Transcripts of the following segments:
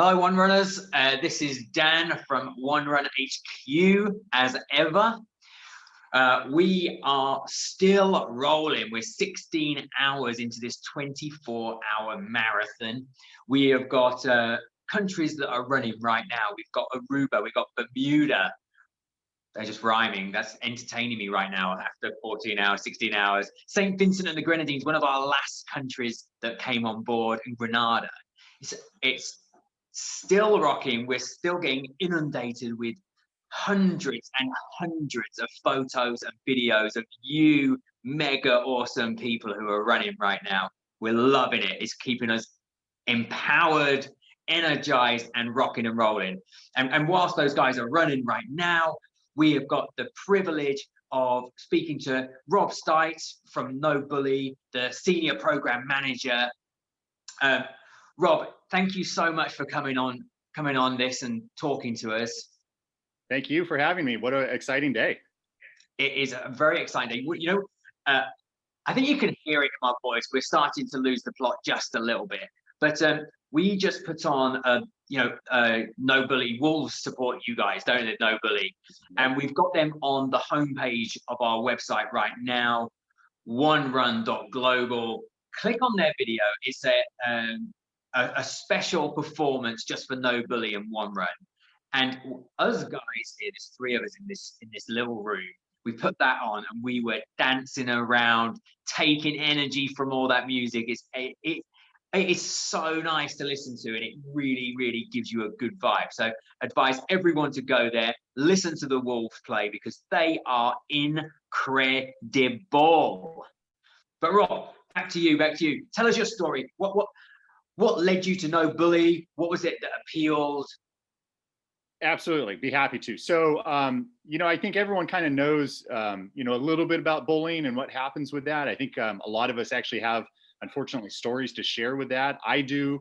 Hello, One Runners. This is Dan from One Run HQ. As ever, we are still rolling. We're 16 hours into this 24-hour marathon. We have got countries that are running right now. We've got Aruba, we've got Bermuda. They're just rhyming. That's entertaining me right now after 14 hours, 16 hours. St. Vincent and the Grenadines, one of our last countries that came on board, and Grenada. It's still rocking. We're still getting inundated with hundreds and hundreds of photos and videos of you mega awesome people who are running right now. We're loving it. It's keeping us empowered, energized, and rocking and rolling. And whilst those guys are running right now, we have got the privilege of speaking to Robb from No Bully, the senior program manager. Robb, thank you so much for coming on this and talking to us. Thank you for having me. What an exciting day. It is a very exciting day. You know, I think you can hear it in my voice. We're starting to lose the plot just a little bit. But we just put on, No Bully Wolves support you guys, don't they, No Bully? And we've got them on the homepage of our website right now, onerun.global. Click on their video. It's a special performance just for No Bully and One Run. And us guys here, there's three of us in this little room. We put that on and we were dancing around, taking energy from all that music. It's so nice to listen to, and it really, really gives you a good vibe. So advise everyone to go there, listen to the Wolves play, because they are incredible. But Robb, back to you. Tell us your story. What led you to No Bully? What was it that appealed? Absolutely, be happy to. So, I think everyone kind of knows, a little bit about bullying and what happens with that. I think a lot of us actually have, unfortunately, stories to share with that. I do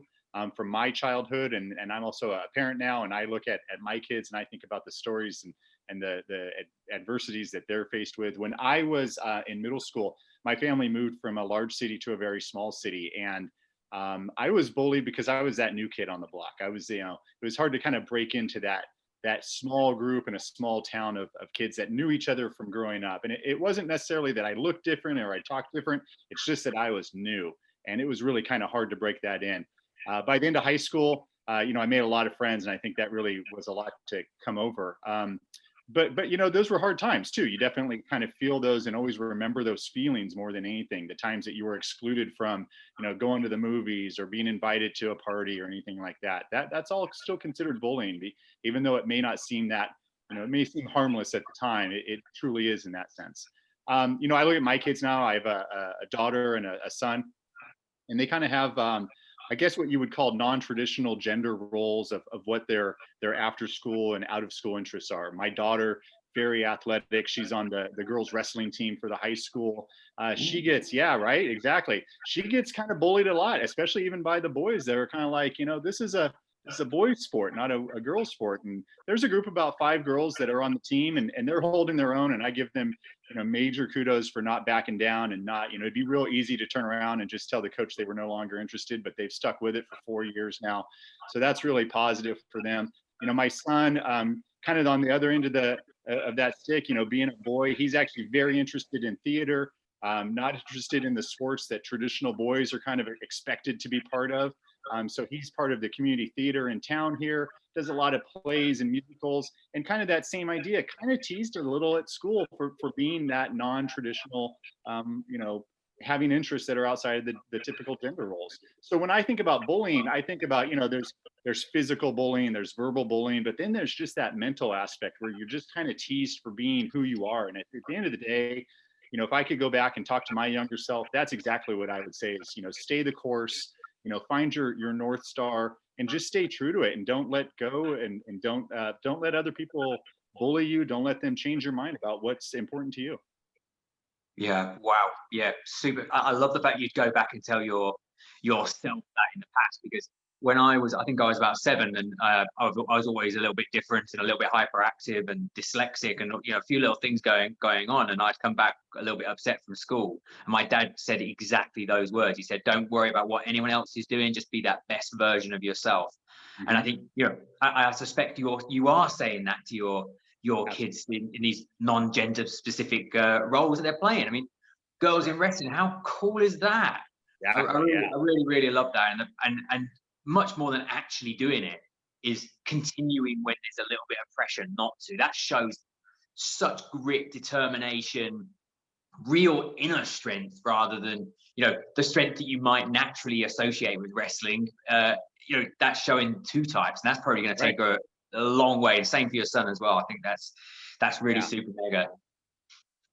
from my childhood, and I'm also a parent now, and I look at my kids and I think about the stories and the adversities that they're faced with. When I was in middle school, my family moved from a large city to a very small city, and I was bullied because I was that new kid on the block. I was, it was hard to kind of break into that small group in a small town of kids that knew each other from growing up. And it wasn't necessarily that I looked different or I talked different. It's just that I was new, and it was really kind of hard to break that in. By the end of high school, I made a lot of friends, and I think that really was a lot to come over. But those were hard times too. You definitely kind of feel those and always remember those feelings more than anything. The times that you were excluded from, going to the movies or being invited to a party or anything like that. That's all still considered bullying, even though it may not seem that, it may seem harmless at the time. It truly is in that sense. I look at my kids now. I have a daughter and a son, and they kind of have, I guess what you would call non-traditional gender roles of what their after school and out of school interests are. My daughter, very athletic. She's on the girls wrestling team for the high school. She gets, yeah, right, exactly. She gets kind of bullied a lot, especially even by the boys that are kind of like, this is a boys sport, not a girls sport. And there's a group of about 5 girls that are on the team, and they're holding their own. And I give them, major kudos for not backing down and not, it'd be real easy to turn around and just tell the coach they were no longer interested, but they've stuck with it for 4 years now. So that's really positive for them. My son, kind of on the other end of that stick, being a boy, he's actually very interested in theater, not interested in the sports that traditional boys are kind of expected to be part of. So he's part of the community theater in town here, does a lot of plays and musicals, and kind of that same idea, kind of teased a little at school for being that non-traditional, having interests that are outside of the typical gender roles. So when I think about bullying, I think about, there's physical bullying, there's verbal bullying, but then there's just that mental aspect where you're just kind of teased for being who you are. And at the end of the day, if I could go back and talk to my younger self, that's exactly what I would say is, stay the course, find your North Star and just stay true to it, and don't let go, and don't let other people bully you. Don't let them change your mind about what's important to you. Yeah. Wow. Yeah. Super. I love the fact you'd go back and tell yourself that in the past, because when I think I was about 7, and I was always a little bit different and a little bit hyperactive and dyslexic, and a few little things going on, and I'd come back a little bit upset from school, and my dad said exactly those words. He said, "Don't worry about what anyone else is doing, just be that best version of yourself." And I Mhm. think, I suspect you are saying that to your Absolutely. kids in these non-gender specific roles that they're playing. I mean, girls in wrestling, how cool is that? Exactly. Yeah. I really, really love that. And much more than actually doing it is continuing when there's a little bit of pressure not to. That shows such grit, determination, real inner strength rather than the strength that you might naturally associate with wrestling. That's showing two types, and that's probably going to Right. take a long way. Same for your son as well. I think that's really Yeah. super mega.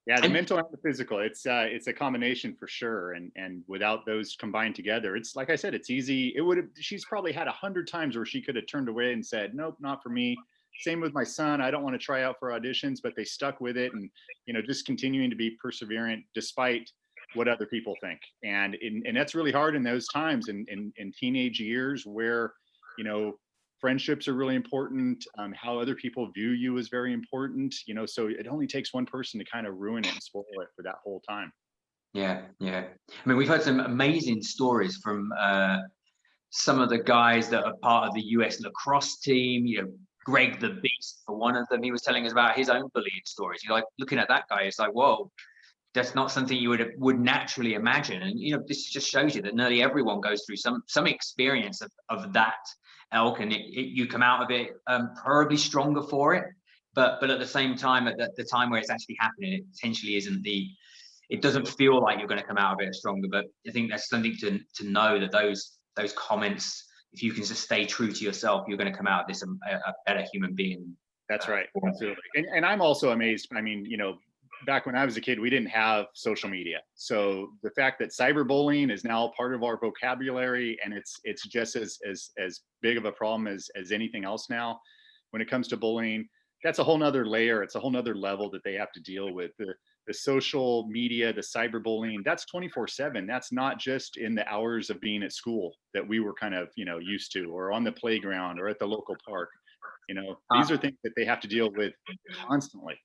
Yeah, the And mental and the physical, it's a combination for sure. And without those combined together, it's like I said, it's easy. She's probably had 100 times where she could have turned away and said, nope, not for me. Same with my son. I don't want to try out for auditions, but they stuck with it, and just continuing to be perseverant despite what other people think. And that's really hard in those times in teenage years where, you know, friendships are really important. How other people view you is very important. So it only takes one person to kind of ruin it and spoil it for that whole time. yeah, I mean, we've heard some amazing stories from some of the guys that are part of the US lacrosse team. Greg the Beast, for one of them, he was telling us about his own bullying stories. You're like looking at that guy, it's like, whoa, that's not something you would naturally imagine. And this just shows you that nearly everyone goes through some experience of that elk, and you come out of it probably stronger for it. But at the same time, at the time where it's actually happening, it potentially isn't it doesn't feel like you're going to come out of it stronger. But I think that's something to know, that those comments, if you can just stay true to yourself, you're going to come out of this a better human being. That's right. Absolutely. And I'm also amazed. I mean, back when I was a kid, we didn't have social media. So the fact that cyberbullying is now part of our vocabulary, and it's just as big of a problem as anything else now when it comes to bullying, that's a whole nother layer. It's a whole nother level that they have to deal with. The social media, the cyberbullying, that's 24/7. That's not just in the hours of being at school that we were kind of, used to, or on the playground or at the local park. These are things that they have to deal with constantly.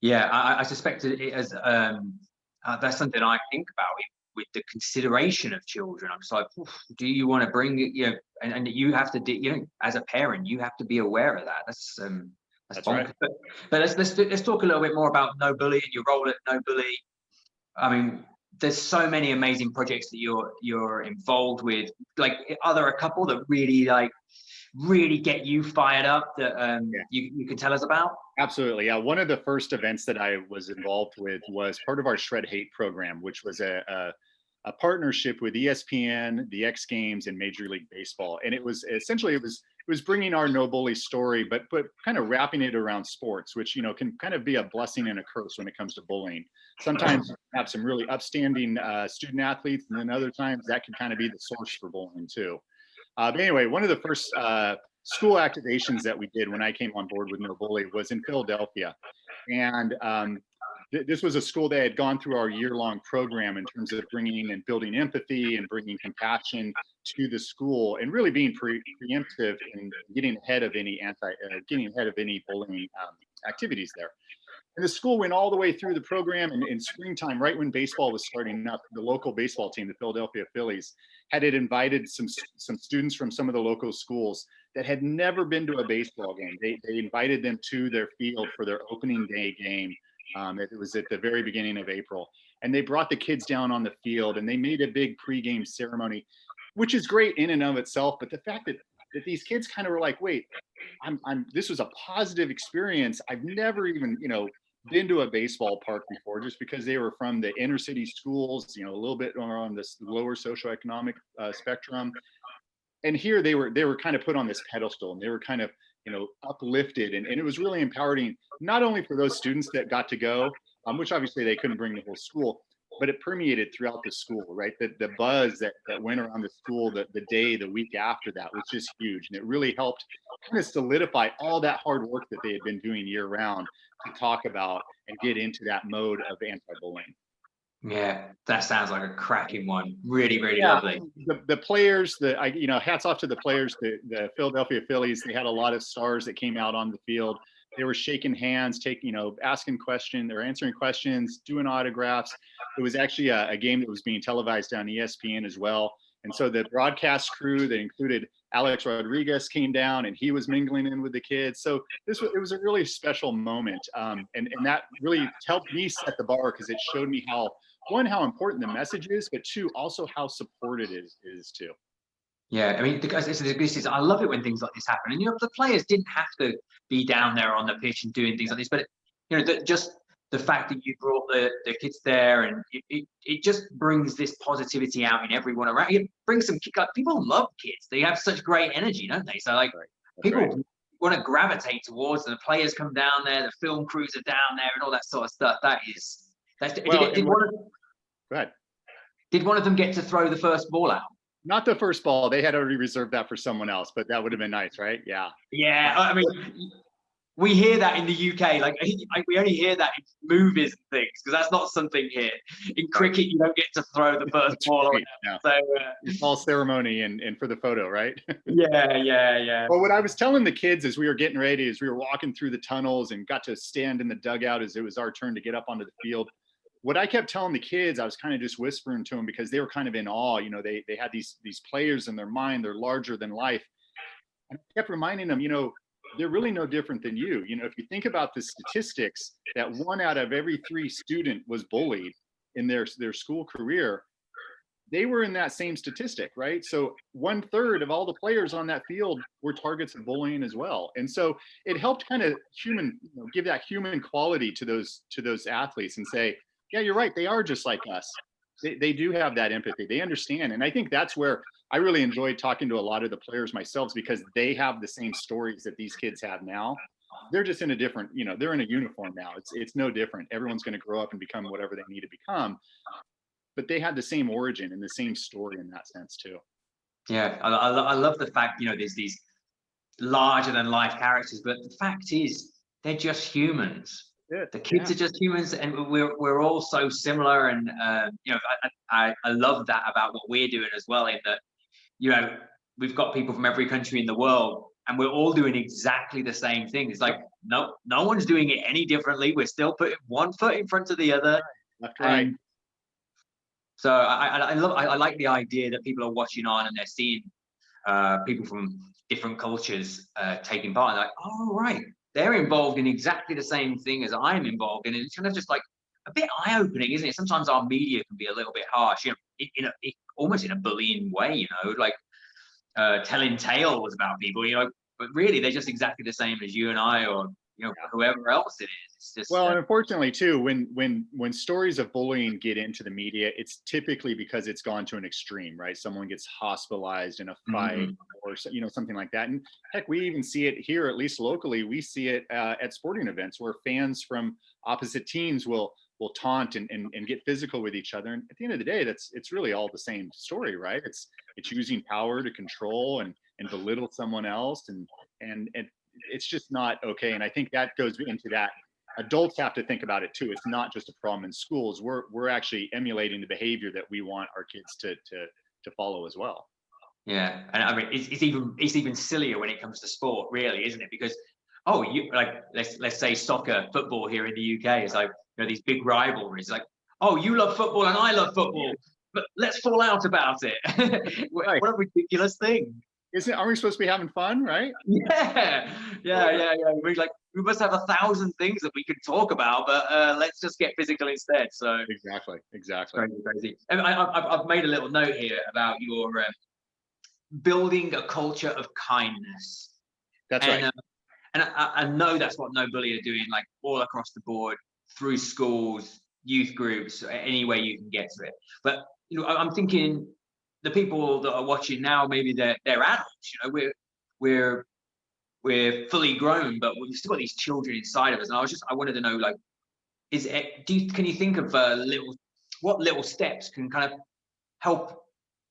Yeah, I suspect it as that's something I think about with the consideration of children. I'm just like, "Oof, do you want to bring it? And you have to, as a parent, you have to be aware of that. That's That's right. bonkers. But let's talk a little bit more about No Bully and your role at No Bully. I mean, there's so many amazing projects that you're involved with. Like, are there a couple that really get you fired up that Yeah. you can tell us about? Absolutely. Yeah. One of the first events that I was involved with was part of our Shred Hate program, which was a partnership with ESPN, the X Games, and Major League Baseball. And it was essentially it was bringing our no bully story, but kind of wrapping it around sports, which can kind of be a blessing and a curse when it comes to bullying. Sometimes you have some really upstanding student athletes, and then other times that can kind of be the source for bullying too. But anyway, one of the first school activations that we did when I came on board with No Bully was in Philadelphia. And this was a school that had gone through our year-long program in terms of bringing and building empathy and bringing compassion to the school, and really being preemptive in getting ahead of any bullying activities there. And the school went all the way through the program, and in springtime, right when baseball was starting up, the local baseball team, the Philadelphia Phillies, had invited some students from some of the local schools that had never been to a baseball game. They invited them to their field for their opening day game. It was at the very beginning of April, and they brought the kids down on the field, and they made a big pregame ceremony, which is great in and of itself. But the fact that these kids kind of were like, wait, this was a positive experience. I've never even, been to a baseball park before, just because they were from the inner city schools, a little bit more on this lower socioeconomic spectrum. And here they were kind of put on this pedestal, and they were kind of, uplifted. And it was really empowering, not only for those students that got to go, which obviously they couldn't bring the whole school, but it permeated throughout the school, right? The buzz that went around the school the week after that was just huge. And it really helped kind of solidify all that hard work that they had been doing year round to talk about and get into that mode of anti-bullying. Yeah, that sounds like a cracking one. Really, really Yeah, lovely. the players, hats off to the players. The Philadelphia Phillies, they had a lot of stars that came out on the field. They were shaking hands, asking questions, or answering questions, doing autographs. It was actually a game that was being televised on ESPN as well. And so the broadcast crew that included Alex Rodriguez came down and he was mingling in with the kids. So it was a really special moment. And that really helped me set the bar because it showed me how, one, how important the message is, but two, also how supported it is too. Yeah, I mean, because this is, I love it when things like this happen. And, you know, the players didn't have to be down there on the pitch and doing things like this, but, you know, just the fact that you brought the kids there, and it just brings this positivity out in everyone around. It brings some kick up. People love kids. They have such great energy, don't they? So, like, people want to gravitate towards them. The players come down there, the film crews are down there, and all that sort of stuff. Well, Go ahead. Did one of them get to throw the first ball out? Not the first ball. They had already reserved that for someone else, but that would have been nice, right? Yeah. Yeah, I mean, we hear that in the UK. Like, we only hear that in movies and things, because that's not something here. In cricket, you don't get to throw the first ball. Right. No. So it's all ceremony and for the photo, right? Yeah. Well, what I was telling the kids as we were getting ready, as we were walking through the tunnels and got to stand in the dugout as it was our turn to get up onto the field, what I kept telling the kids, I was kind of just whispering to them because they were kind of in awe. You know, they had these players in their mind, they're larger than life. And I kept reminding them, you know, they're really no different than you. You know, if you think about the statistics, that 1 out of every 3 student was bullied in their school career, they were in that same statistic, right? So 1/3 of all the players on that field were targets of bullying as well. And so it helped kind of give that human quality to those athletes and say, yeah, you're right. They are just like us. They do have that empathy. They understand. And I think that's where I really enjoyed talking to a lot of the players myself, because they have the same stories that these kids have now. They're just in a different, you know, they're in a uniform now. It's no different. Everyone's going to grow up and become whatever they need to become. But they had the same origin and the same story in that sense too. Yeah, I love the fact, you know, there's these larger than life characters, but the fact is they're just humans. The kids are just humans, and we're all so similar. And you know, I love that about what we're doing as well, in that, you know, we've got people from every country in the world, and we're all doing exactly the same thing. It's like no one's doing it any differently. We're still putting one foot in front of the other. Left, right. So I like the idea that people are watching on and they're seeing people from different cultures taking part. And like, oh right, they're involved in exactly the same thing as I'm involved in. And it's kind of just like a bit eye-opening, isn't it? Sometimes our media can be a little bit harsh, you know, almost in a bullying way, you know, like telling tales about people, you know, but really they're just exactly the same as you and I, or, you know, whoever else it is. It's just, well, and unfortunately too, when stories of bullying get into the media, it's typically because it's gone to an extreme, right? Someone gets hospitalized in a fight, or, you know, something like that. And heck, we even see it here, at least locally. We see it at sporting events where fans from opposite teams will taunt and get physical with each other. And at the end of the day, it's really all the same story, right? It's using power to control and belittle someone else, and it's just not okay. And I think that goes into that. Adults have to think about it too. It's not just a problem in schools. We're actually emulating the behavior that we want our kids to follow as well. Yeah, and I mean it's even sillier when it comes to sport, really, isn't it? Because you like let's say soccer, football here in the UK is like, you know, these big rivalries. Like, oh, you love football and I love football, but let's fall out about it. Right. What a ridiculous thing! Aren't we supposed to be having fun, right? Yeah. We must have 1,000 things that we can talk about, but let's just get physical instead. So exactly. Crazy. And I've made a little note here about your building a culture of kindness. That's right. And I know that's what No Bully are doing, like all across the board, through schools, youth groups, any way you can get to it. But, you know, I'm thinking the people that are watching now, maybe they're adults. You know, we're fully grown, but we've still got these children inside of us. And I wanted to know, like, can you think of what little steps can kind of help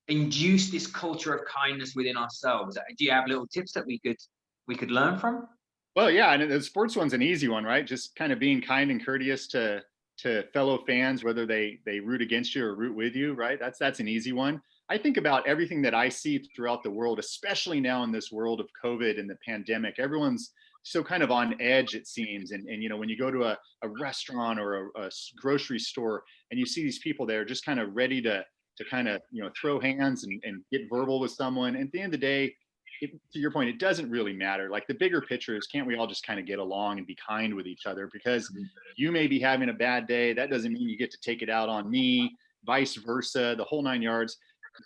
induce this culture of kindness within ourselves? Do you have little tips that we could learn from? Well, yeah, and the sports one's an easy one, right? Just kind of being kind and courteous to fellow fans, whether they root against you or root with you, right? That's an easy one. I think about everything that I see throughout the world, especially now in this world of COVID and the pandemic. Everyone's so kind of on edge, it seems. And you know, when you go to a restaurant or a grocery store and you see these people there just kind of ready to kind of, you know, throw hands and get verbal with someone. And at the end of the day, to your point, it doesn't really matter. Like the bigger picture is, can't we all just kind of get along and be kind with each other? Because you may be having a bad day. That doesn't mean you get to take it out on me, vice versa, the whole 9 yards.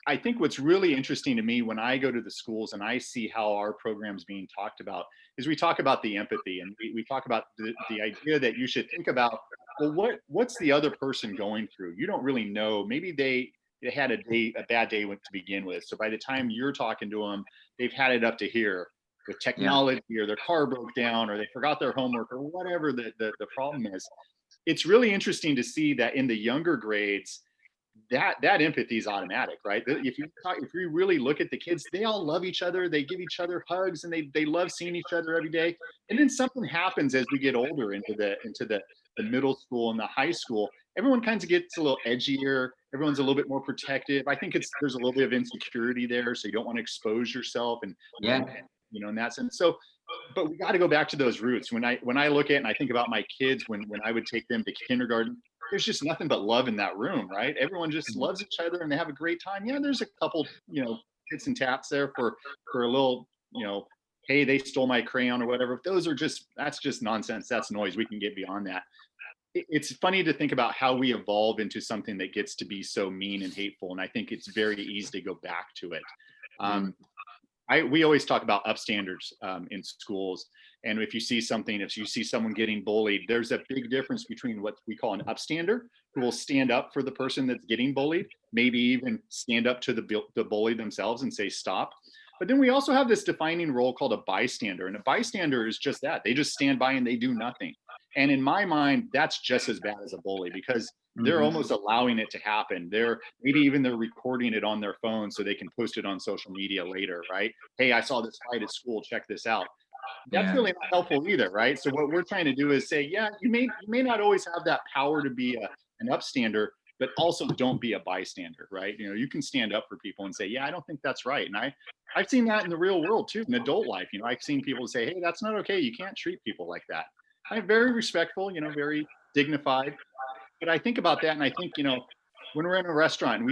I think what's really interesting to me when I go to the schools and I see how our program's being talked about is we talk about the empathy, and we talk about the idea that you should think about, well, what's the other person going through? You don't really know. Maybe they had a bad day to begin with. So by the time you're talking to them, they've had it up to here with technology, or their car broke down, or they forgot their homework, or whatever the problem is. It's really interesting to see that in the younger grades, that empathy is automatic, right? If you really look at the kids, they all love each other. They give each other hugs, and they love seeing each other every day. And then something happens as we get older into the middle school and the high school. Everyone kind of gets a little edgier. Everyone's a little bit more protective. I think there's a little bit of insecurity there, so you don't want to expose yourself, and in that sense. So, but we got to go back to those roots. When I look at and I think about my kids, when I would take them to kindergarten, there's just nothing but love in that room, right? Everyone just loves each other and they have a great time. Yeah, there's a couple, hits and taps there for a little, hey, they stole my crayon or whatever. That's just nonsense. That's noise. We can get beyond that. It's funny to think about how we evolve into something that gets to be so mean and hateful. And I think it's very easy to go back to it. We always talk about upstanders in schools. And if you see someone getting bullied, there's a big difference between what we call an upstander, who will stand up for the person that's getting bullied, maybe even stand up to the bully themselves and say, stop. But then we also have this defining role called a bystander. And a bystander is just that. They just stand by and they do nothing. And in my mind, that's just as bad as a bully, because they're almost allowing it to happen. They're recording it on their phone so they can post it on social media later, right? Hey, I saw this fight at school. Check this out. That's really not helpful either, right? So what we're trying to do is say, yeah, you may not always have that power to be an upstander, but also don't be a bystander, right? You can stand up for people and say, yeah, I don't think that's right. And I've seen that in the real world too, in adult life. I've seen people say, hey, that's not okay. You can't treat people like that. I'm very respectful, very dignified. But I think about that, and I think, when we're in a restaurant and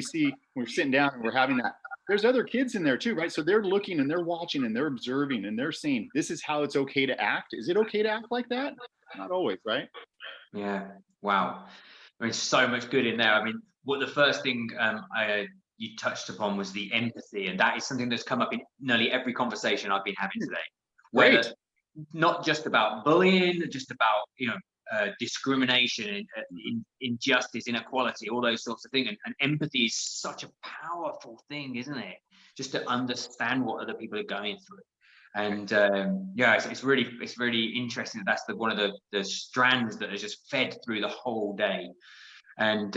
we're sitting down and we're having that, there's other kids in there too, right? So they're looking and they're watching and they're observing and they're saying, this is how it's okay to act. Is it okay to act like that? Not always, right? Yeah. Wow. I mean, so much good in there. I mean, the first thing you touched upon was the empathy, and that is something that's come up in nearly every conversation I've been having today. Whether not just about bullying, just about discrimination, injustice, inequality, all those sorts of things. And empathy is such a powerful thing, isn't it? Just to understand what other people are going through. And it's really interesting that that's one of the strands that is just fed through the whole day. And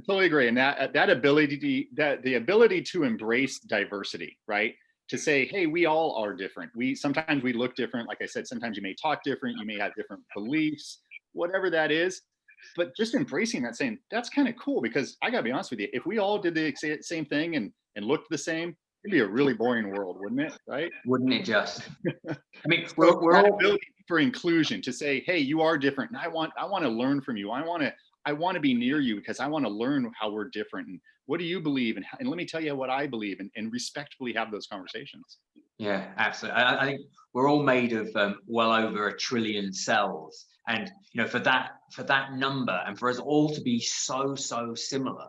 totally agree. And that ability, the ability to embrace diversity, right? To say, hey, we all are different. Sometimes we look different. Like I said, sometimes you may talk different. You may have different beliefs, whatever that is. But just embracing that, saying that's kind of cool, because I gotta be honest with you, if we all did the same thing and looked the same, it'd be a really boring world, wouldn't it? Right? Wouldn't it just? I mean, we're all ability for inclusion, to say, hey, you are different, and I want to learn from you. I want to be near you because I want to learn how we're different, and what do you believe, and let me tell you what I believe, and respectfully have those conversations. Yeah, absolutely. I think we're all made of well over 1 trillion cells, and for that number, and for us all to be so similar,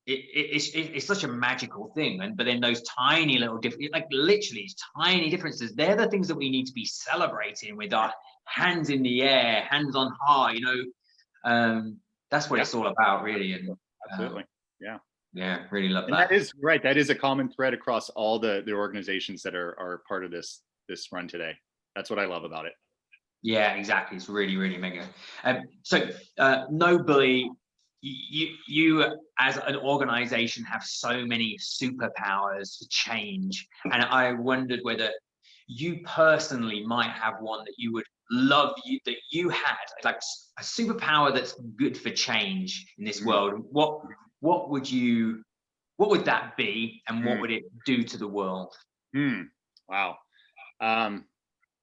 it's such a magical thing. But then those tiny little different, like literally tiny differences, they're the things that we need to be celebrating with our hands in the air, hands on high. That's what it's all about, really. And absolutely. Yeah, really love that. And that is right. That is a common thread across all the organizations that are part of this run today. That's what I love about it. Yeah, exactly. It's really, really mega. So no bully. You as an organization have so many superpowers to change, and I wondered whether you personally might have one that you would love that you had, like a superpower that's good for change in this world. What would that be, and what would it do to the world? Wow.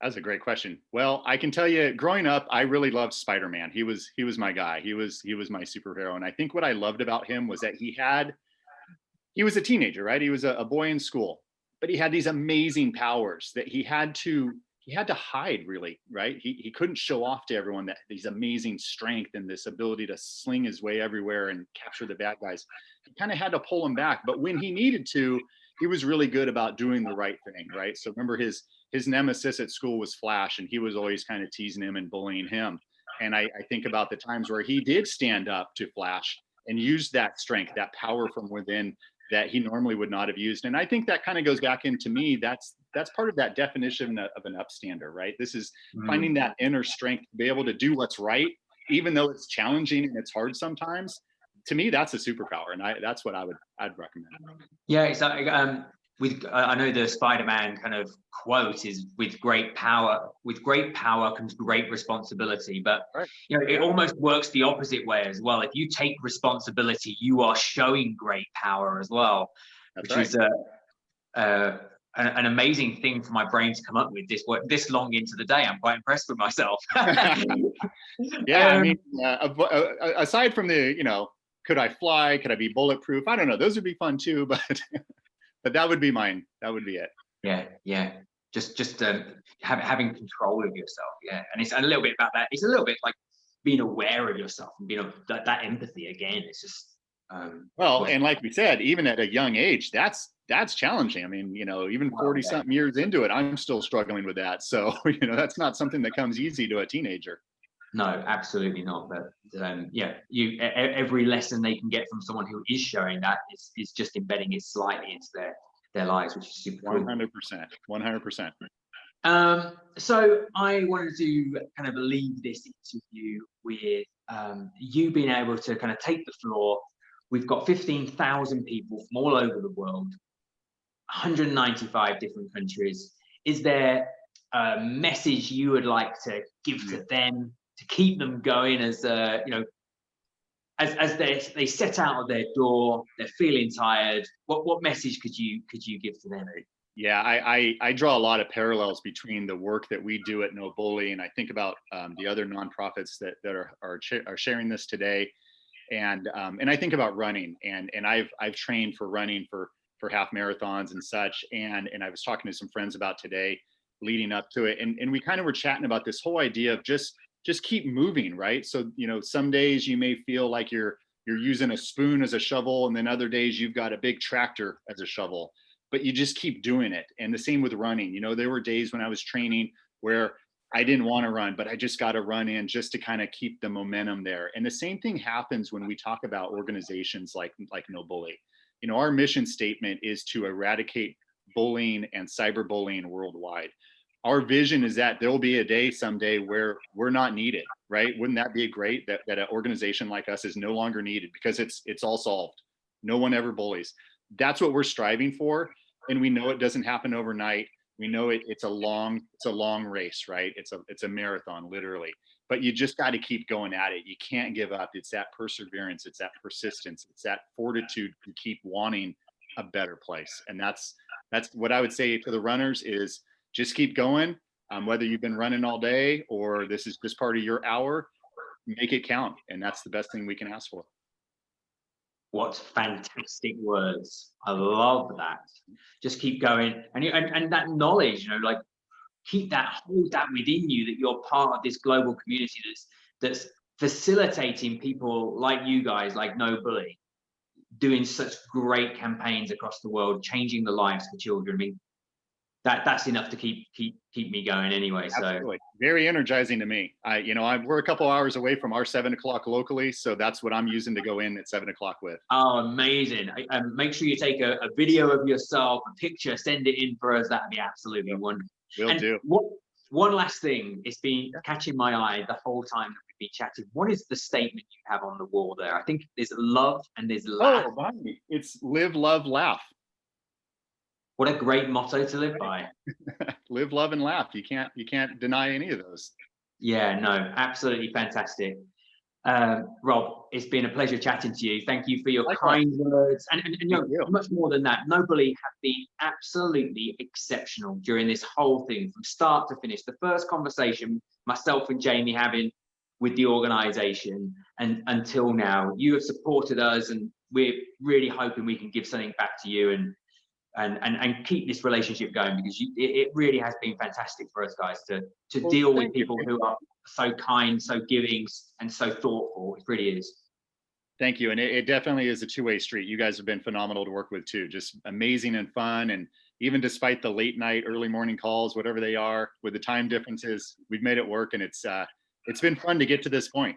That's a great question. Well, I can tell you, growing up, I really loved SpiderMan. He was my guy. He was my superhero. And I think what I loved about him was that he had he was a teenager, right? He was a boy in school, but he had these amazing powers that he had to hide, really, right? He couldn't show off to everyone that these amazing strength and this ability to sling his way everywhere and capture the bad guys. He kind of had to pull him back, but when he needed to, he was really good about doing the right thing, right? So remember, his nemesis at school was Flash, and he was always kind of teasing him and bullying him. And I think about the times where he did stand up to Flash and use that strength, that power from within that he normally would not have used. And I think that kind of goes back into me. That's part of that definition of an upstander, right? This is finding that inner strength to be able to do what's right, even though it's challenging and it's hard sometimes. To me, that's a superpower, and that's what I'd recommend. Yeah, it's like I know the SpiderMan kind of quote is with great power comes great responsibility, but Right. you know, it almost works the opposite way as well. If you take responsibility, you are showing great power as well. That's which is an amazing thing for my brain to come up with this long into the day. I'm quite impressed with myself. Yeah, I mean, aside from the, could I fly? Could I be bulletproof? I don't know. Those would be fun too, but but that would be mine. That would be it. Yeah. Just having control of yourself. Yeah, and it's a little bit about that. It's a little bit like being aware of yourself and being that empathy again. It's just well, and like we said, even at a young age, that's challenging. I mean, even 40 something years into it, I'm still struggling with that. So, that's not something that comes easy to a teenager. No, absolutely not. But every lesson they can get from someone who is showing that is just embedding it slightly into their lives, which is super cool. 100%. So I wanted to kind of leave this interview with you being able to kind of take the floor. We've got 15,000 people from all over the world, 195 different countries. Is there a message you would like to give to them to keep them going as as they set out of their door, they're feeling tired? What message could you give to them? Yeah, I draw a lot of parallels between the work that we do at No Bully, and I think about the other nonprofits that are sharing this today, and I think about running, and I've trained for running for half marathons and such, and I was talking to some friends about today, leading up to it, and we kind of were chatting about this whole idea of just keep moving, right? So some days you may feel like you're using a spoon as a shovel, and then other days you've got a big tractor as a shovel, but you just keep doing it. And the same with running. There were days when I was training where I didn't want to run, but I just got to run in just to kind of keep the momentum there. And the same thing happens when we talk about organizations like No Bully. Our mission statement is to eradicate bullying and cyberbullying worldwide. Our vision is that there'll be a day someday where we're not needed, right? Wouldn't that be great that an organization like us is no longer needed because it's all solved. No one ever bullies. That's what we're striving for. And we know it doesn't happen overnight. We know it's a long race, right? It's a marathon, literally. But you just got to keep going at it. You can't give up. It's that perseverance. It's that persistence. It's that fortitude to keep wanting a better place. And that's what I would say to the runners is just keep going. Whether you've been running all day or this is just part of your hour, make it count. And that's the best thing we can ask for. What fantastic words. I love that. Just keep going. And that knowledge, like hold that within you, that you're part of this global community that's facilitating people like you guys, like No Bully, doing such great campaigns across the world, changing the lives for children. I mean, that's enough to keep me going anyway. So absolutely. Very energizing to me. We're a couple hours away from our 7 o'clock locally, so that's what I'm using to go in at 7 o'clock with. Oh, amazing. Make sure you take a video of yourself, a picture, send it in for us. That'd be absolutely wonderful. Will do. One last thing, it's been catching my eye the whole time that we've been chatting. What is the statement you have on the wall there? I think there's love and there's laugh. Oh, it's live, love, laugh. What a great motto to live by. Live, love, and laugh. You can't deny any of those. Yeah, no, absolutely fantastic. Rob, it's been a pleasure chatting to you. Thank you for your kind words. And much more than that, No Bully have been absolutely exceptional during this whole thing from start to finish. The first conversation myself and Jamie having with the organization and until now, you have supported us and we're really hoping we can give something back to you and keep this relationship going, because it really has been fantastic for us guys to deal with people who are so kind, so giving, and so thoughtful. It really is. Thank you. And it definitely is a two-way street. You guys have been phenomenal to work with too. Just amazing and fun. And even despite the late night, early morning calls, whatever they are, with the time differences, we've made it work. And it's been fun to get to this point.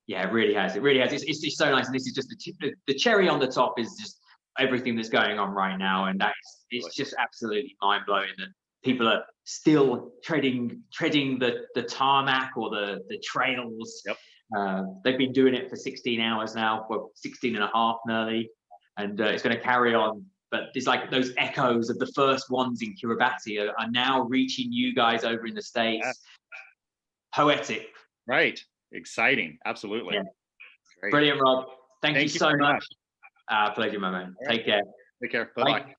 Yeah, it really has. It really has. It's just so nice. And this is just the cherry on the top is just everything that's going on right now. And it's just absolutely mind blowing that people are still treading the tarmac or the trails. Yep. They've been doing it for 16 hours now, well, 16 and a half nearly, and it's going to carry on. But it's like those echoes of the first ones in Kiribati are now reaching you guys over in the States. Yeah. Poetic. Right. Exciting. Absolutely. Yeah. Great. Brilliant, Rob. Thank you so much. much. Pleasure, my man. All right. Take care. Take care. Bye-bye.